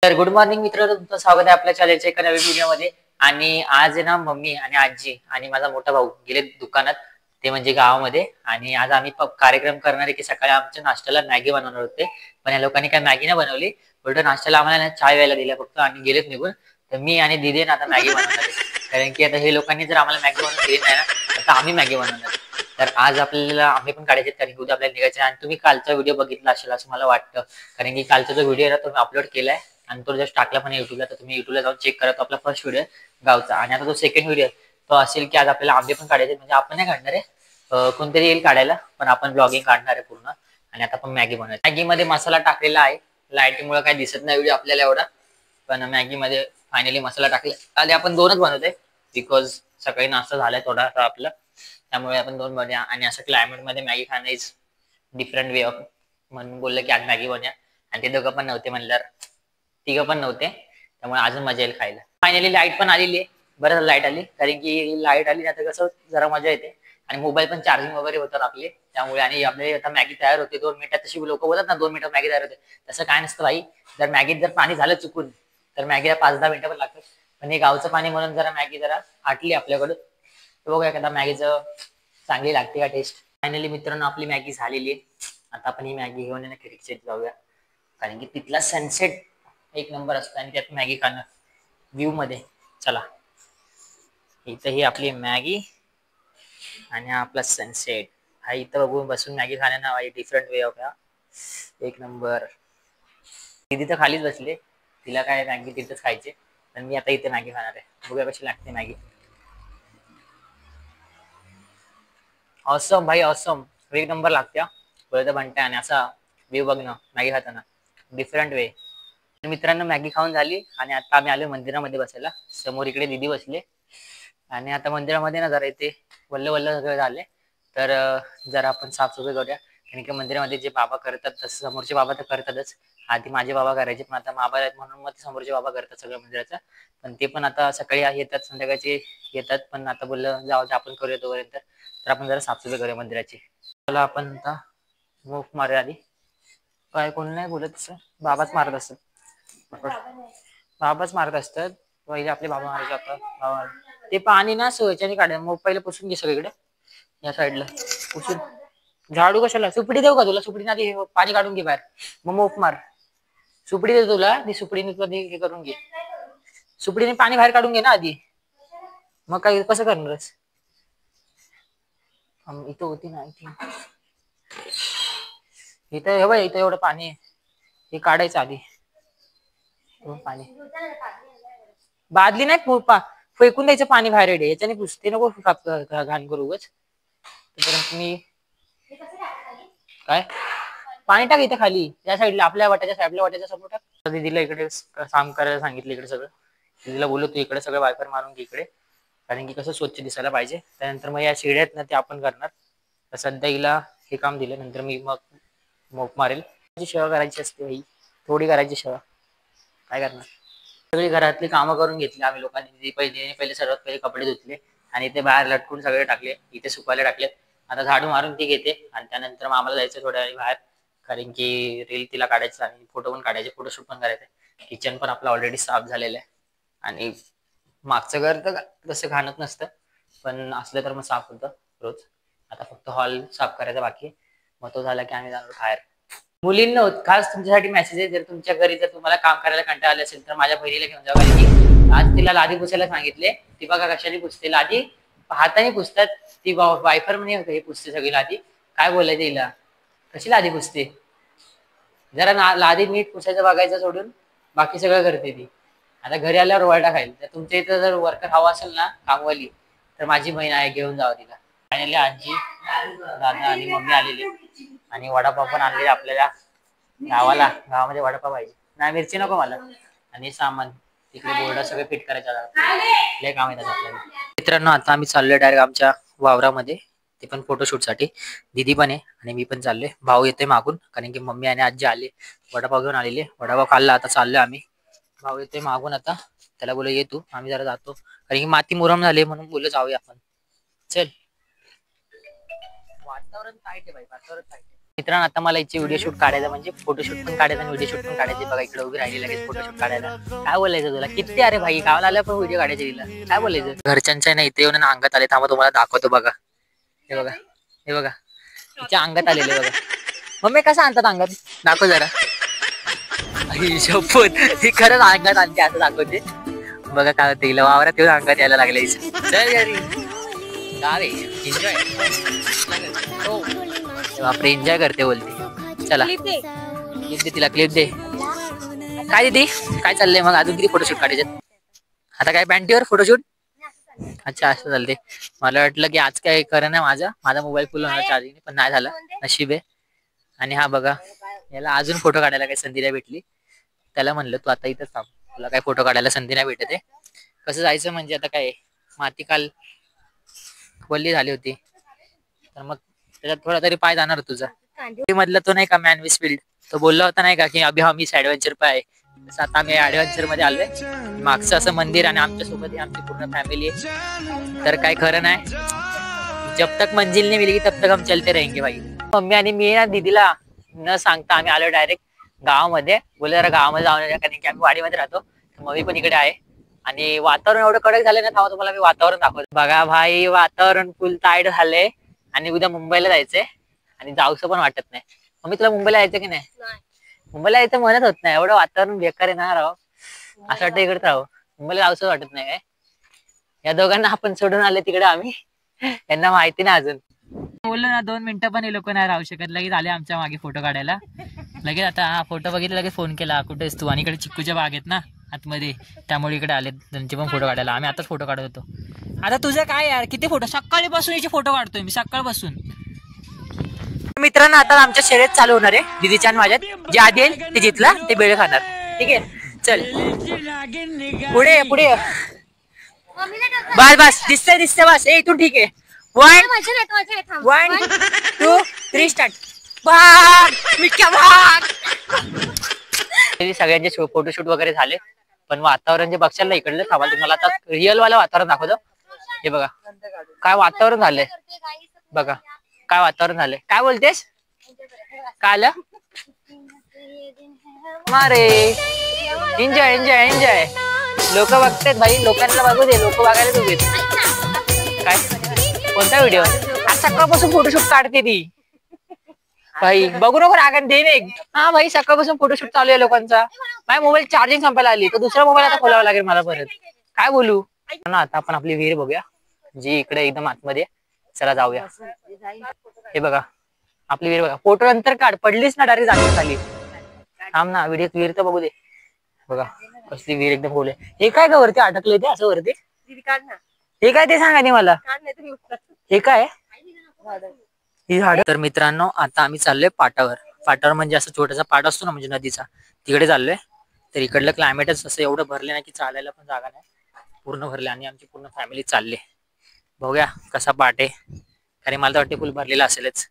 तर good morning मित्रांनो, तुमचं स्वागत आहे आपल्या चॅनलच्या एका नवीन व्हिडिओमध्ये. आणि आज आहे ना, मम्मी आणि आजी आणि माझा मोठा भाऊ गेले दुकानात, ते म्हणजे गावामध्ये. आणि आज आम्ही कार्यक्रम करणार आहे की सकाळी आमच्या नाश्त्याला मॅगी बनवणार होते, पण या लोकांनी काय मॅगी नाही बनवली. उलट नाश्त्याला आम्हाला ना चाय व्हायला दिला फक्त आणि गेलेत निघून. तर मी आणि दीदी ना आता मॅगी बनवणार आहे, कारण की आता हे लोकांनी जर आम्हाला मॅगी बनवून दिली नाही ना, आता आम्ही मॅगी बनवणार आहे. तर आज आपल्याला आम्ही पण काढायचे, कारण की उद्या आपल्याला निघायचे. आणि तुम्ही कालचा व्हिडिओ बघितला असेल असं मला वाटतं, कारण की कालचा जो व्हिडिओ आहे ना तो मी अपलोड केलाय आणि तो जस्ट टाकला पण युट्यूबला. तर तुम्ही युट्यूबला जाऊन चेक करा, तो आपला फर्स्ट व्हिडिओ गावचा. आणि आता तो सेकंड व्हिडिओ तो असेल की आज आपल्याला आंबे पण काढायचे, म्हणजे आपण नाही काढणार आहे, कोणतरी येईल काढायला, पण आपण ब्लॉगिंग काढणार आहे पूर्ण. आणि आता आपण मॅगी बनवायची. मॅगी मध्ये मसाला टाकलेला आहे, लाईटमुळे काही दिसत नाही व्हिडिओ आपल्याला एवढा, पण मॅगी मध्ये फायनली मसाला टाकला. आधी आपण दोनच बनवतोय, बिकॉज सकाळी नाश्ता झालाय थोडासा आपला, त्यामुळे आपण दोन बनवूया. आणि असं क्लायमेट मध्ये मॅगी खाणं इज डिफरंट वे ऑफ, म्हणून बोललं की आज मॅगी बनवूया. आणि ते दोघं पण नव्हते म्हणल्यावर, तिघं पण नव्हते, त्यामुळे अजून मजा येईल खायला. फायनली लाईट पण आलेली आहे, बरं लाईट आली, कारण की लाईट आली आता कसं जरा मजा येते. आणि मोबाईल पण चार्जिंग वगैरे होतात आपले, त्यामुळे. आणि आपले आता मॅगी तयार होते 2 मिनिटात, तशी लोक बोलतात ना 2 मिनिटात मॅगी तयार होते, तसं काय नसतं भाई. जर मॅगीत जर पाणी झालं चुकून, तर मॅगीला 5-10 मिनिटं पण लागतात. पण हे गावचं पाणी म्हणून जरा मॅगी जरा आटली आपल्याकडं. बघूया एखादा मॅगीचं चांगली लागते का टेस्ट. फायनली मित्रांनो आपली मॅगी झालेली आहे. आता आपण ही मॅगी घेऊन ना खिडकीत जाऊया, कारण की तिथला सनसेट एक नंबर असतो आणि त्यात मॅगी खाणं व्ह्यू मध्ये. चला, इथं ही आपली मॅगी आणि आपला सनसेट. हा इथं बघून बसून मॅगी खाणं ना भाई, डिफरंट वे ऑफ. एक नंबर. दीदी तर खालीच बसले, तिला काय मॅगी तिथंच खायचे, पण मी आता इथे मॅगी खाणार आहे. बघूया कशी लागते मॅगी. ऑसम भाई ऑसम, एक नंबर लागते. बोलत बनते आणि असा व्ह्यू बघणं मॅगी खाताना, डिफरंट वे. मित्रांनो मॅगी खाऊन झाली आणि आता आम्ही आलो मंदिरामध्ये बसायला. समोर इकडे दीदी बसले. आणि आता मंदिरामध्ये ना जरा इथे वल्ल वल्ल सगळं झाले, तर जरा आपण साफसफाई करूया. कारण की मंदिरामध्ये जे बाबा करतात तसं समोरचे बाबा तर करतातच. आधी माझे बाबा करायचे, पण आता बाबा आहेत म्हणून मग ते समोरचे बाबा करतात सगळं मंदिराचं. पण ते पण आता सकाळी येतात, संध्याकाळचे येतात, पण आता बोललं जाऊ दे आपण करूया तोपर्यंत. तर आपण जरा साफसफाई करूया मंदिराची. चला आपण आता मूक मारूया आधी. काय कोण नाही बोलत तसं, बाबाच मारत असतात. बाबाच मारत असतात पहिले, आपले बाबा मारायचे. आता बाबा ते पाणी ना सोयच्याने काढा, मग पहिले पुसून घे सगळीकडे या साईडला. पुसून झाडू कशाला, सुपडी देऊ का तुला? सुपडीने आधी पाणी काढून घे बाहेर, मग मोप मार. सुपडी दे तुला, ती सुपडीने कधी हे करून घे. सुपडीने पाणी बाहेर काढून घे ना आधी, मग काय कसं करणारच. इथं होती ना इथे, इथं हे बघ, इथं एवढं पाणी आहे, हे काढायचं आधी पाणी. बादली नाही फेकून द्यायचं पाणी बाहेर येडे, याच्याने पुसते नको घाण करू उगाच. मी काय पाणी टाक इथे खाली त्या साईडला, आपल्या वाट्याच्या समोर टाक. दीदीला इकडे काम करायला सांगितलं, इकडे सगळं. दीदीला बोललो तू इकडे सगळं वायपर मारून घे इकडे, कारण की कसं स्वच्छ दिसायला पाहिजे. त्यानंतर मग या शिड्या आहेत ना ते आपण करणार. तर सध्या हिला हे काम दिलं, नंतर मी मग मोप मारेल. सेवा करायची असते भाई, थोडी करायची सेवा, काय करणार. सगळी घरातली कामं करून घेतली आम्ही लोकांनी. पहिले सर्वात पहिले कपडे धुतले आणि ते बाहेर लटकून सगळे टाकले, इथे सुकायला टाकले. आता झाडू मारून ती घेते आणि त्यानंतर मग आम्हाला जायचं थोड्या वेळ बाहेर, कारण की रील तिला काढायचं आणि फोटो पण काढायचे, फोटोशूट पण करायचं. किचन पण आपलं ऑलरेडी साफ झालेलं आहे. आणि मागचं घर तर तसं घाणत नसतं, पण असलं तर मग साफ होतं रोज. आता फक्त हॉल साफ करायचा बाकी, मग तो झाला की आम्ही जाणार बाहेर. मुलींना खास तुमच्यासाठी मेसेज आहे, जर तुमच्या घरी जर तुम्हाला काम करायला कंटाळा आला असेल तर माझ्या बहिणीला घेऊन जावा, कारण की आज तिला लादी पुसायला सांगितले. ती बघा कशाने पुसते लादी, हाताने पुसतात. ती वायफर म्हणे हे पुसते सगळी लादी. काय बोलायचं तिला, कशी लादी पुसते. जरा लादी नीट पुसायचं बघायचं सोडून बाकी सगळं करते ती. आता घरी आल्यावर वरडा खाईल. तर तुमच्या इथं जर वर्कर हवा असेल ना कामवाली, तर माझी बहीण आहे, घेऊन जावा तिला. फायनली आजी, दादा आणि मम्मी आलेली, आणि वडापाव पण आणलेला आपल्याला. गावामध्ये वडापाव पाहिजे नाही, मिरची नको मला. आणि सामान तिकडे बोर्ड सगळे फिट करायचे, लय काम येतात आपल्याला. मित्रांनो आता आम्ही चाललोय डायरेक्ट आमच्या वावरामध्ये, ते पण फोटोशूट साठी. दीदी पण आहे आणि मी पण चाललोय. भाऊ येते मागून, कारण की मम्मी आणि आजी आले, वडापाव घेऊन आलेले. वडापाव खाल्ला, आता चाललोय आम्ही. भाऊ येते मागून आता, त्याला बोललो ये तू, आम्ही जरा जातो, कारण की माती मुरम झाली म्हणून बोललो जाऊया आपण. चल, वातावरण टाईट आहे भाई, वातावरण टाईट आहे. मित्रांनो आता मला इथे व्हिडिओ शूट काढायचा म्हणजे फोटोशूट पण काढायचा आणि व्हिडिओ शूट पण काढायचे. बघा इकडे उभी राहिली लगेच फोटोशूट काढायला. काय बोलायचं तुला? किती अरे भाई गावाला आल्या पण व्हिडिओ काढायचे तिला. काय बोलायचं? घरच्यांच्या ना इथे येऊन अंगात आले. थांबा तुम्हाला दाखवतो बघा. हे बघा हे बघा तिच्या अंगात आलेले बघा. मम्मी कसं आणतात अंगात? दाखव जरा. शपथ ती खरंच अंगात आणते असं दाखवते. बघा काय होते हिला वावरात येऊन अंगात यायला लागले. चल घरी गावे एन्जॉय. हो बापरे एन्जॉय करते बोलते. चला क्लिप दे तिला क्लिप दे. काय दीदी काय चाललंय मग? अजून किती फोटोशूट काढायचे आता? काय पॅन्टीवर फोटोशूट? अच्छा असं चालते. मला वाटलं की आज काय खरं नाही माझा मोबाईल फुल होणार चार्जिंग पण नाही झालं. नशीब आहे. आणि हा बघा याला अजून फोटो काढायला काही संधी नाही भेटली. त्याला म्हणलं तू आता इथंच थांब, तुला काय फोटो काढायला संधी नाही भेटत आहे. कसं जायचं म्हणजे आता काय माती काल वल्ली झाली होती तर मग त्याच्यात थोडा तरी पाय जाणार तुझा. मधला तो नाही का मॅनविस फील्ड तो बोलला होता नाही का की अभि हम इस ऍडव्हेंचर पे आहे. तसं आता आम्ही ऍडव्हेंचर मध्ये आलोय. मागचं असं मंदिर आणि आमच्या सोबत आमची पूर्ण फॅमिली आहे. तर काय खरं नाही जब तक मंजिल नाही मिलेगी तब तक हम चलते रहेंगे भाई. मम्मी आणि मी ना दीदीला न सांगता आम्ही आलो डायरेक्ट गावामध्ये. बोलले जरा गावामध्ये जाऊन कारण की आम्ही वाडीमध्ये राहतो. मम्मी पण इकडे आहे आणि वातावरण एवढं कडक झालं ना. थांबा तुम्हाला मी वातावरण दाखवतो. बघा भाई वातावरण फुल टाईट झालंय आणि उद्या मुंबईला जायचंय आणि जाऊसं पण वाटत नाही. मम्मी तुला मुंबईला जायचं की नाही? मुंबईला जायचं म्हणत होत नाही. एवढं वातावरण बेकार आहे ना राव. असं वाटतं इकडे राहू. मुंबईला जाऊसं वाटत नाही काय. या दोघांना आपण सोडून आले तिकडे आम्ही. यांना माहिती नाही अजून. बोललो ना 2 मिनिटं पण हे लोक नाही राहू शकत. लगेच आले आमच्या मागे फोटो काढायला. लगेच आता हा फोटो बघितला लगेच फोन केला कुठेस तू. आणि इकडे चिक्कूच्या बाग आहेत ना आतमध्ये त्यामुळे इकडे आले त्यांचे पण फोटो काढायला. आम्ही आताच फोटो काढत होतो. आता तुझं काय यार किती फोटो सकाळीपासून याचे फोटो काढतोय मी सकाळपासून. मित्रांनो आता आमच्या शर्यत चालू होणार आहे दीदीच्या आणि माझ्यात. जे आधी येईल ते जितला ते बेळ खाणार. ठीक आहे चल पुढे पुढे बस बस दिसतंय बस. इथून ठीक आहे. 1 2 3 स्टार्ट. सगळ्यांचे फोटोशूट वगैरे झाले पण वातावरण जे बघशाल ना इकडलं थांबा तुम्हाला आता रिअल वाला वातावरण दाखवतो. हे बघा काय वातावरण झालंय. बघा काय वातावरण झालंय. काय बोलतेस? काय आलं? मारे एन्जॉय एन्जॉय एन्जॉय. लोक बघतात भाई. लोकांना बघू दे. लोक बघायला उभे. काय कोणता व्हिडिओ? आज सकाळपासून फोटोशूट काढते ती भाई. बघू नको रागण दे नाही. हा भाई सकाळपासून फोटोशूट चालू आहे लोकांचा. माझ्या मोबाईल चार्जिंग संपायला आली तर दुसरा मोबाईल आता खोलावा लागेल मला परत. काय बोलू ना. आता आपण आपली विहीर बघूया जी इकडे एकदम आतमध्ये. चला जाऊया. हे बघा आपली विहीर बघा. फोटो नंतर काढ पडलीच ना डायरेक्ट जागी खाली. थांब ना व्हिडिओ विहीर तर बघू दे. बघा कसली विहीर एकदम खोल आहे. हे काय का वरती अटकले ते असं वरती? हे काय ते सांगा मला. हे काय ही झाड? तर मित्रांनो आता आम्ही चाललोय पाटावर. पाटावर म्हणजे असं छोटासा पाट असतो ना म्हणजे नदीचा तिकडे चाललोय. तर इकडलं क्लायमेटच असं एवढं भरले ना की चालायला पण जागा नाही. पूर्ण भरले आणि आमची पूर्ण फॅमिली चालले. बघूया कसा पाट आहे. कारण मला तर वाटते फुल भरलेला असेलच.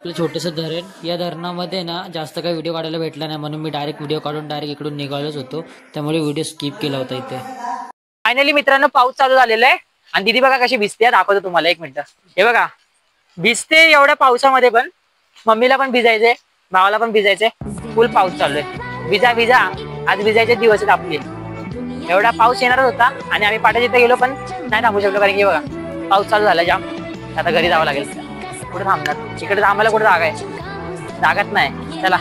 आपलं छोटंसं धरण. या धरणामध्ये ना जास्त काही व्हिडिओ काढायला भेटला नाही म्हणून मी डायरेक्ट व्हिडिओ काढून डायरेक्ट इकडून निघालोच होतो. त्यामुळे व्हिडिओ स्किप केला होता इथे. फायनली मित्रांनो पाऊस चालू झालेला आहे आणि दीदी बघा कशी भिजते. दाखवतो तुम्हाला 1 मिनिट. हे बघा भिजते एवढ्या पावसामध्ये पण. मम्मीला पण भिजायचंय भावाला पण भिजायचंय. फुल पाऊस चालू आहे. भिजा भिजा आज भिजायचे दिवस आहेत आपले. एवढा पाऊस येणारच होता आणि आम्ही पाटाच्या इथे गेलो पण नाही थांबू शकलो कारण की बघा पाऊस चालू झाला जाम. आता घरी जावं लागेल. कुठे थांबणार? इकडे आम्हाला कुठे जागा आहे? जागाच नाही. चला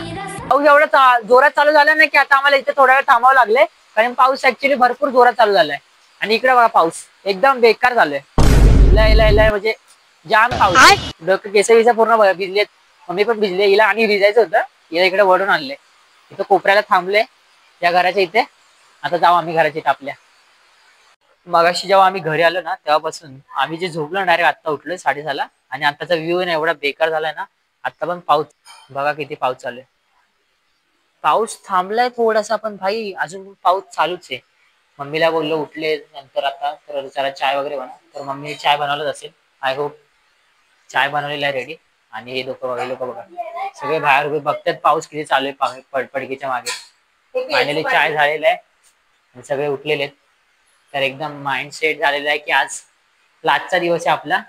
पाऊस एवढा जोरात चालू झाला नाही की आता आम्हाला इथे थोडा वेळ थांबावं लागले कारण पाऊस ऍक्च्युली भरपूर जोरात चालू झालाय. आणि इकडे बघा पाऊस एकदम बेकार झालोय. लय लय लय म्हणजे जाम पाऊस. डोकं केस पूर्ण भिजलेत. मम्मी पण भिजले. हिला आणि भिजायचं होतं. हिला इकडे वळून आणले. इथं कोपऱ्याला थांबले या घराच्या इथे. आता जाऊ आम्ही घराच्या इथे आपल्या. मगाशी जेव्हा आम्ही घरी आलो ना तेव्हापासून आम्ही जे झोपलो डायरेक्ट आता उठलोय 6:30 आणि आताचा व्ह्यू ना एवढा बेकार झालाय ना. आता पण पाऊस बघा किती पाऊस चालू आहे. पाऊस थांबलाय थोडासा पण भाई अजून पाऊस चालूच आहे. मम्मीला बोललो उठले नंतर आता तर जरा चाय वगैरे बनव. तर मम्मी चाय बनवलंच असेल. आय होप चाय बनवलेला आहे रेडी. आणि हे लोक बघा सगळे बाहेर उभे बघतात पाऊस किती चालू आहे पडपडकीच्या मागे. फायनली चाय झालेला आहे आणि सगळे उठलेले आहेत. तर एकदम माइंड सेट झालेला आहे की आज आजचा दिवस आहे आपला.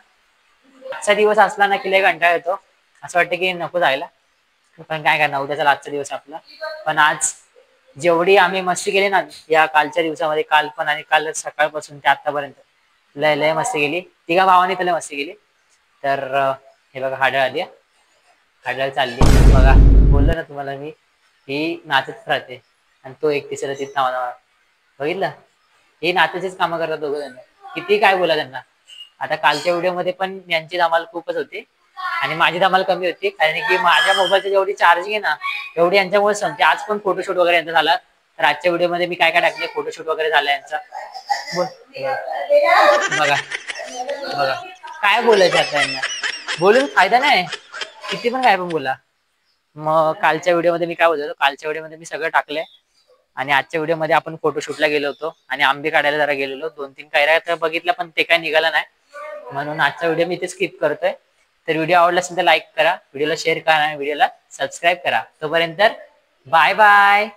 आजचा दिवस असला ना की लय कंटाळा येतो असं वाटतं की नको जायला, पण काय करणार, उद्याचा आजचा दिवस आपला. पण आज जेवढी आम्ही मस्ती केली ना या कालच्या दिवसामध्ये, काल पण आणि काल सकाळपासून ते आतापर्यंत, लय लय मस्ती केली. तिघा भावांनी तर लय मस्ती केली. तर हे बघा हाडळ आली, हाडळ चालली बघा. बोललो ना तुम्हाला मी, ही नाचत राहते आणि तो एक तिसरा तिथं नावा बघितलं. हे नात्याचीच कामं करतात दोघं जण, किती काय बोला त्यांना. आता कालच्या व्हिडिओमध्ये पण यांची धमाल खूपच होती आणि माझी धमाल कमी होती, कारण की माझ्या मोबाईलची जेवढी चार्जिंग आहे ना एवढी यांच्यामुळे संपते. आज पण फोटोशूट वगैरे यांचा झाला. तर आजच्या व्हिडिओमध्ये मी काय काय टाकले, फोटोशूट वगैरे झाला यांचा. बोल बघा बघा, काय बोलायचं आता यांना, बोलून फायदा नाही, किती पण काय पण बोला. मग कालच्या व्हिडिओमध्ये मी काय बोलतो, कालच्या व्हिडिओमध्ये मी सगळं टाकलंय. आणि आजच्या व्हिडिओमध्ये आपण फोटोशूटला गेलो होतो आणि आंबे काढायला जरा गेलेलो. 2-3 कैऱ्या तर बघितल्या पण ते काय निघालं नाही, म्हणून आजचा व्हिडिओ मी इथे स्किप करतोय. तर व्हिडिओ आवडला असेल तर लाईक करा, व्हिडिओला शेअर करा आणि व्हिडिओला सबस्क्राईब करा. तोपर्यंत बाय बाय.